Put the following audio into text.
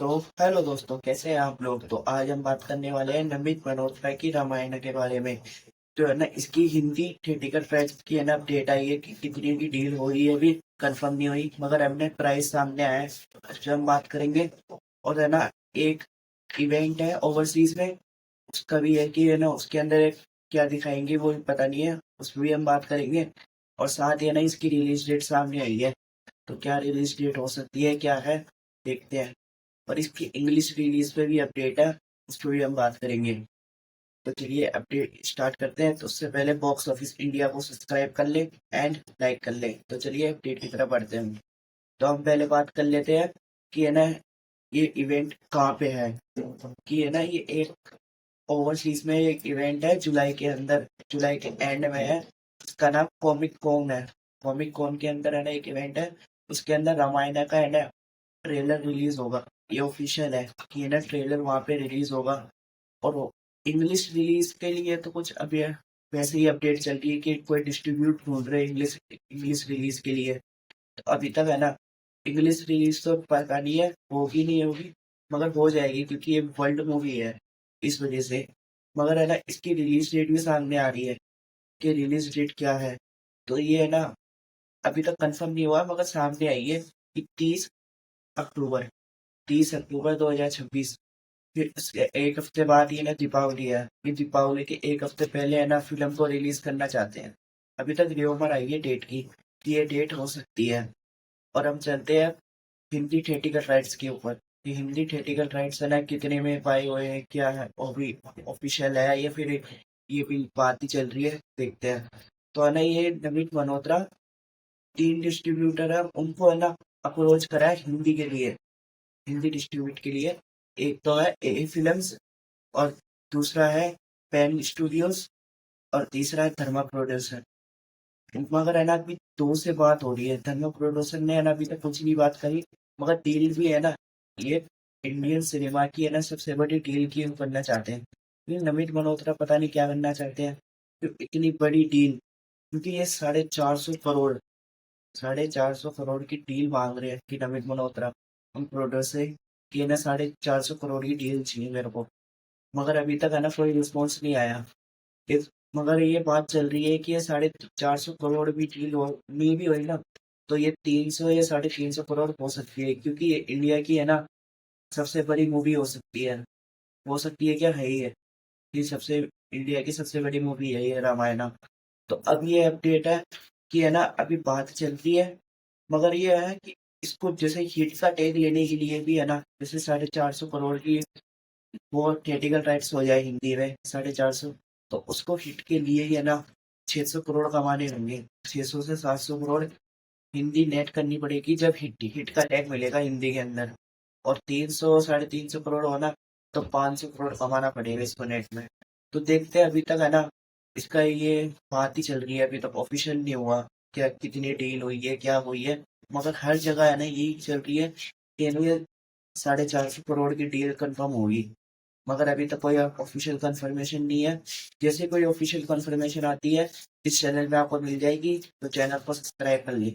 तो हेलो दोस्तों, कैसे हैं आप लोग। तो आज हम बात करने वाले हैं नमित मल्होत्रा की रामायण के बारे में। तो है ना, इसकी हिंदी थिएटिकल प्राइस की है ना अपडेट आई है कि कितनी की डील हो रही है, अभी कंफर्म नहीं हुई, मगर हमने प्राइस सामने आया है, उस पर हम बात करेंगे। और है ना, एक इवेंट है ओवरसीज में, उसका भी है कि है ना उसके अंदर क्या दिखाएंगे वो भी पता नहीं है, उस पर भी हम बात करेंगे। और साथ ही है ना, इसकी रिलीज डेट सामने आई है, तो क्या रिलीज डेट हो सकती है, क्या है, देखते हैं। और इसकी इंग्लिश रिलीज पे भी अपडेट है, उस पर भी हम बात करेंगे। तो चलिए अपडेट स्टार्ट करते हैं। तो उससे पहले बॉक्स ऑफिस इंडिया को सब्सक्राइब कर ले एंड लाइक कर ले। तो चलिए अपडेट की तरफ बढ़ते हैं। तो हम पहले बात कर लेते हैं कि है ना ये इवेंट कहाँ पे है। कि है ना, ये एक ओवरसीज में एक इवेंट है, जुलाई के अंदर, जुलाई के एंड में है। इसका नाम कॉमिक कॉन है। कॉमिक कॉन के अंदर है ना एक इवेंट है, उसके अंदर रामायण का है ना ट्रेलर रिलीज होगा। ये ऑफिशियल है कि है ना ट्रेलर वहां पे रिलीज होगा। और इंग्लिश रिलीज के लिए तो कुछ अभी वैसे ही अपडेट चल रही है कि कोई डिस्ट्रीब्यूट ढूंढ रहे हैं इंग्लिश इंग्लिश रिलीज के लिए। तो अभी तक है ना इंग्लिश रिलीज तो पता नहीं है, होगी नहीं होगी, मगर हो जाएगी क्योंकि ये वर्ल्ड मूवी है, इस वजह से। मगर है ना, इसकी रिलीज डेट भी सामने आ रही है कि रिलीज डेट क्या है। तो ये है ना अभी तक कंफर्म नहीं हुआ, मगर सामने आई है कि 30 अक्टूबर, 30 अक्टूबर 2026। फिर उसके एक हफ्ते बाद ये ना दीपावली है, ये दीपावली के एक हफ्ते पहले है ना फिल्म को रिलीज करना चाहते हैं। अभी तक र्यूमर आई है डेट की कि ये डेट हो सकती है। और हम चलते हैं हिंदी थिएटिकल राइट्स के ऊपर। ये हिंदी थिएटिकल राइट्स है ना कितने में पाए हुए हैं, क्या है, और भी ऑफिशियल है या फिर ये भी बात ही चल रही है, देखते हैं। तो है ना, ये नमित मल्होत्रा 3 डिस्ट्रीब्यूटर है, उनको है ना अप्रोच करा है हिंदी के लिए, हिंदी डिस्ट्रीब्यूट के लिए। एक तो है ए फिल्म्स, और दूसरा है पेन स्टूडियोज, और तीसरा है धर्मा प्रोडक्शन। मगर है ना अभी दो से बात हो रही है, धर्मा प्रोडक्शन ने है ना अभी तक कुछ नहीं बात करी, मगर डील भी है ना, ये इंडियन सिनेमा की है ना सबसे बड़ी डील की हम करना चाहते हैं। ये नमित मल्होत्रा पता नहीं क्या करना चाहते हैं, तो इतनी बड़ी डील, क्योंकि ये 450 करोड़, 450 करोड़ की डील मांग रहे हैं कि नमित मल्होत्रा हम प्रोड्यूसर से कि है ना 450 करोड़ की डील चाहिए मेरे को। मगर अभी तक है ना कोई रिस्पॉन्स नहीं आया। इस मगर ये बात चल रही है कि ये 450 करोड़ भी डील हो नहीं भी हुई ना, तो ये 300 या 350 करोड़ हो सकती है, क्योंकि ये इंडिया की है ना सबसे बड़ी मूवी हो सकती है। हो सकती है क्या, है ही है, ये सबसे इंडिया की सबसे बड़ी मूवी है ये रामायण। तो अब ये अपडेट है कि है ना अभी बात चलती है, मगर ये है कि इसको जैसे हिट का टैग लेने के लिए भी है ना, जैसे 450 करोड़ की वो थिएटिकल राइट्स हो जाए हिंदी में 450, तो उसको हिट के लिए ही है ना 600 करोड़ कमाने होंगे। 600 से 700 करोड़ हिंदी नेट करनी पड़ेगी, जब हिट हिट का टैग मिलेगा हिंदी के अंदर। और 300 350 करोड़ होना, तो 500 करोड़ कमाना पड़ेगा इसको नेट में। तो देखते हैं, अभी तक है ना इसका ये बात ही चल रही है, अभी तक ऑफिशियल नहीं हुआ क्या कितनी डील हुई है, क्या हुई है। मगर हर जगह है ना यही चल रही है कि ये 450 करोड़ की डील कंफर्म होगी, मगर अभी तक कोई ऑफिशियल कंफर्मेशन नहीं है। जैसे कोई ऑफिशियल कंफर्मेशन आती है इस चैनल में आपको मिल जाएगी, तो चैनल को सब्सक्राइब कर ली।